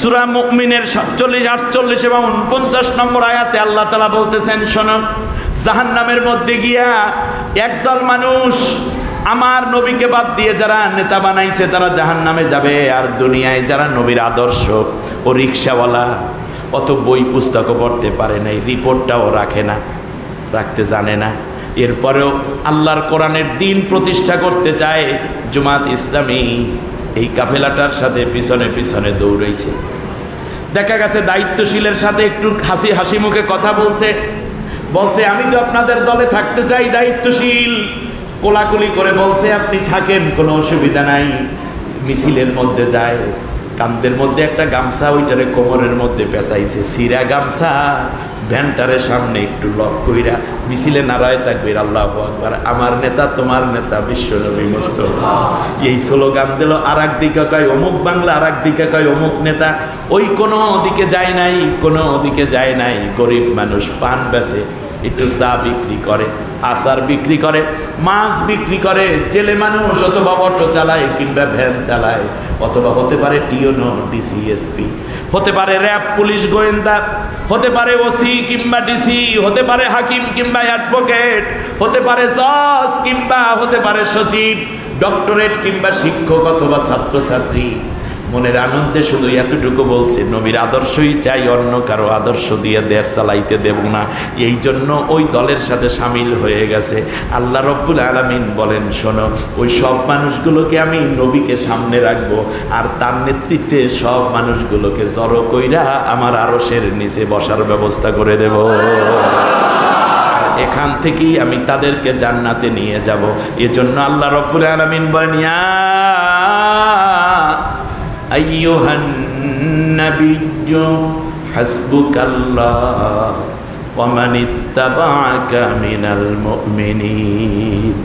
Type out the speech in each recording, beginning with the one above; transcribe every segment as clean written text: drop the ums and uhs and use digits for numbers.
সূরা মুমিনের 47, 48 এবং 49 নম্বর আয়াতে আল্লাহ তাআলা বলতেছেন, শোনো, জাহান্নামের মধ্যে গিয়া একদল মানুষ আমার নবীকে বাদ দিয়ে যারা নেতা বানাইছে তারা জাহান্নামে যাবে। আর দুনিয়ায় যারা নবীর আদর্শ ও রিকশাওয়ালা, অত বই পুস্তকও পড়তে পারে নাই, রিপোর্টটাও রাখে না, রাখতে জানে না, এরপরেও আল্লাহর কোরআনের দিন প্রতিষ্ঠা করতে চায়, জামাত ইসলামী এই কাফেলাটার সাথে পিছনে পিছনে দৌড়াইছে। দেখা গেছে দায়িত্বশীলের সাথে একটু হাসি মুখে কথা বলছে, আমি তো আপনাদের দলে থাকতে চাই। দায়িত্বশীল কোলাকুলি করে বলছে আপনি থাকেন, কোনো অসুবিধা নাই। মিছিলের মধ্যে যায়, কান্দের মধ্যে একটা গামছা ওইটারে কোমরের মধ্যে পেঁচাইছে, সিরা গামছা, ভ্যানটারের সামনে একটু লক কইরা মিছিলে নারায় তাকবীর, আল্লাহু আকবার, আমার নেতা তোমার নেতা বিশ্বনবী মুস্তাফা, এই স্লোগান দিল। আর এক দিকে কয় অমুক বাংলা, আর এক দিকে কয় অমুক নেতা। ওই কোনো দিকে যায় নাই, কোনো দিকে যায় নাই। গরিব মানুষ পান বেচে, একটু চা বিক্রি করে, আচার বিক্রি করে, মাছ বিক্রি করে। জেলে মানুষ অথবা অটো চালায় কিংবা ভ্যান চালায়, অথবা হতে পারে টিওনো, ডিসিএসপি, হতে পারে র্যাব, পুলিশ, গোয়েন্দা, হতে পারে ওসি কিংবা ডিসি, হতে পারে হাকিম কিংবা অ্যাডভোকেট, হতে পারে জজ কিংবা হতে পারে সচিব, ডক্টরেট কিংবা শিক্ষক অথবা ছাত্রছাত্রী। মনের আনন্দে শুধু এতটুকু বলছে, নবীর আদর্শই চাই, অন্য কারো আদর্শ দিয়ে দেশ চালাইতে দেব না। এই জন্য ওই দলের সাথে সামিল হয়ে গেছে। আল্লাহ রব্বুল আলামিন বলেন, শোনো, ওই সব মানুষগুলোকে আমি নবীকে সামনে রাখবো, আর তার নেতৃত্বে সব মানুষগুলোকে জড়ো কইরা আমার আরশের নিচে বসার ব্যবস্থা করে দেব। এখান থেকেই আমি তাদেরকে জান্নাতে নিয়ে যাব। এজন্য আল্লাহ রব্বুল আলামিন বলেন, ইয়া আইয়ুহান নাবিয়্যু হাসবুকাল্লাহ ওয়া মান ইত্তাবাআকা মিনাল মুমিনিন।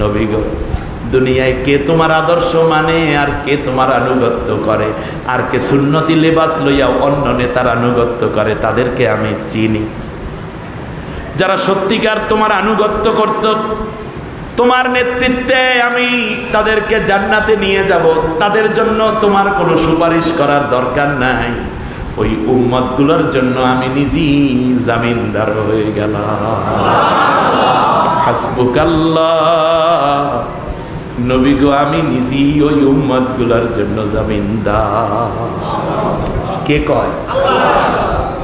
নবী গো, দুনিয়ায় কে তোমার আদর্শ মানে আর কে তোমার আনুগত্য করে, আর কে সুন্নতি লেবাস লইয়া অন্য নেতার আনুগত্য করে, তাদেরকে আমি চিনি। যারা সত্যিকার তোমার আনুগত্য করত, তোমার নেতৃত্বে আমি তাদেরকে জান্নাতে নিয়ে যাব, তাদের জন্য তোমার কোনো সুপারিশ করার দরকার নাই। ওই উম্মতগুলোর জন্য আমি নিজেই জামিনদার হয়ে গেলাম। হাসবুকাল্লাহ, নবী গো, আমি নিজেই ওই উম্মতগুলোর জন্য জামিনদার। কে কয়?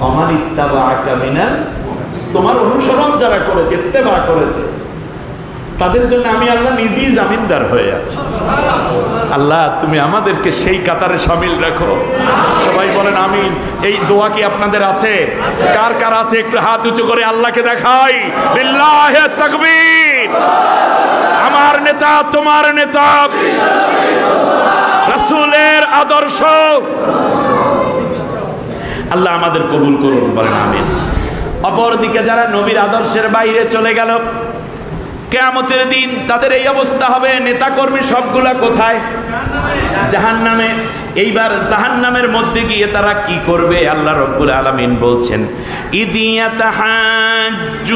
আমার ইত্তাবাআকা মিনাল, তোমার অনুসরণ যারা করেছে, ইত্তেবা করেছে, তাদের জন্য আমি আল্লাহ নিজেই জামিনদার হয়ে আছি। আল্লাহ, তুমি আমাদেরকে সেই কাতারে শামিল রাখো। সবাই বলেন আমিন। এই দোয়া কি আপনাদের আছে? কার কার আছে একটু হাত উঁচু করে আল্লাহকে দেখাই। লিল্লাহি তাকবীর। আমার নেতা, তোমার নেতা, রাসূলের আদর্শ। আল্লাহ আমাদের কবুল করুন, বলেন আমিন। অপরদিকে যারা নবীর আদর্শের বাইরে চলে গেল, কিয়ামতের দিন তাদের এই অবস্থা হবে। নেতাকর্মী সবগুলা কোথায়? জাহান্নামে। এইবার জাহান্নামের মধ্যে গিয়ে তারা কি করবে? আল্লাহ রাব্বুল আলামিন বলছেন, ইদি ইয়াতাহাজ্জুনা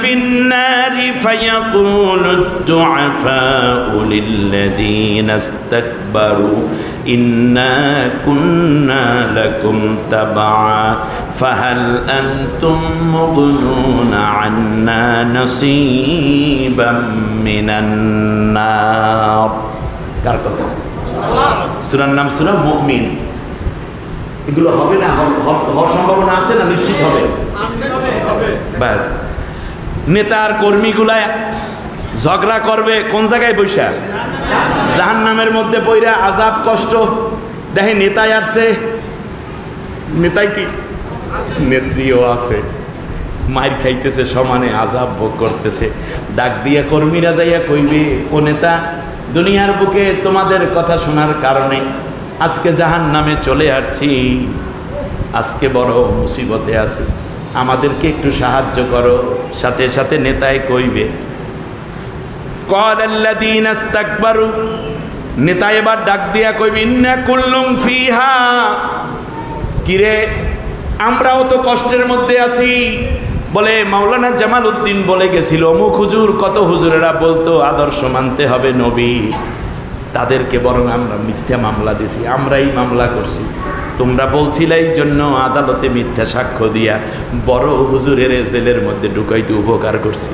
ফিন-নারি ফায়াকুলু দুআফাউ লিল্লাযীনা ইসতাকবারু ইন্না কুন্না লাকুম তাবআ ফাহাল আনতুম মুগনুনা আন্না নাসীবাম মিনান নার। কার কথা? সূরার নাম সূরা মুমিন। এগুলো হবে না? হওয়ার সম্ভাবনা আছে না? নিশ্চিত হবে। ব্যাস, নেতার কর্মীগুলা ঝগড়া করবে কোন জায়গায় বৈশা? জাহান্নামের মধ্যে পইরা আযাব কষ্ট। দেখে নেতাই আসছে, নেতাই কি নেত্রীও আছে, মাইর খাইতেছে, সমানে আযাব ভোগ করতেছে। ডাক দিয়ে কর্মীরা যাইয়া কইবে, ও নেতা, দুনিয়ার বুকে তোমাদের কথা শোনার কারণে আজকে জাহান্নামে চলে আসছি, আজকে বড় মুসিবতে আছি, আমাদেরকে একটু সাহায্য করো। সাথে সাথে নেতায় কইবে, ক্বালাল্লাযীনা ইসতাকবারু, নেতা এবার ডাক দিয়া কইবে, ইন্না কুল্লুম ফিহা, কিরে আমরাও তো কষ্টের মধ্যে আছি। বলে মাওলানা জামাল উদ্দিন বলে গেছিল, অমুক হুজুর, কত হুজুরেরা বলতো আদর্শ মানতে হবে নবী, তাদেরকে বরং আমরা মিথ্যা মামলা দিছি, আমরাই মামলা করছি। তোমরা বলছিলে এই জন্য আদালতে মিথ্যা সাক্ষ্য দিয়া বড় হুজুরের জেলের মধ্যে ঢুকাইতে উপকার করছি।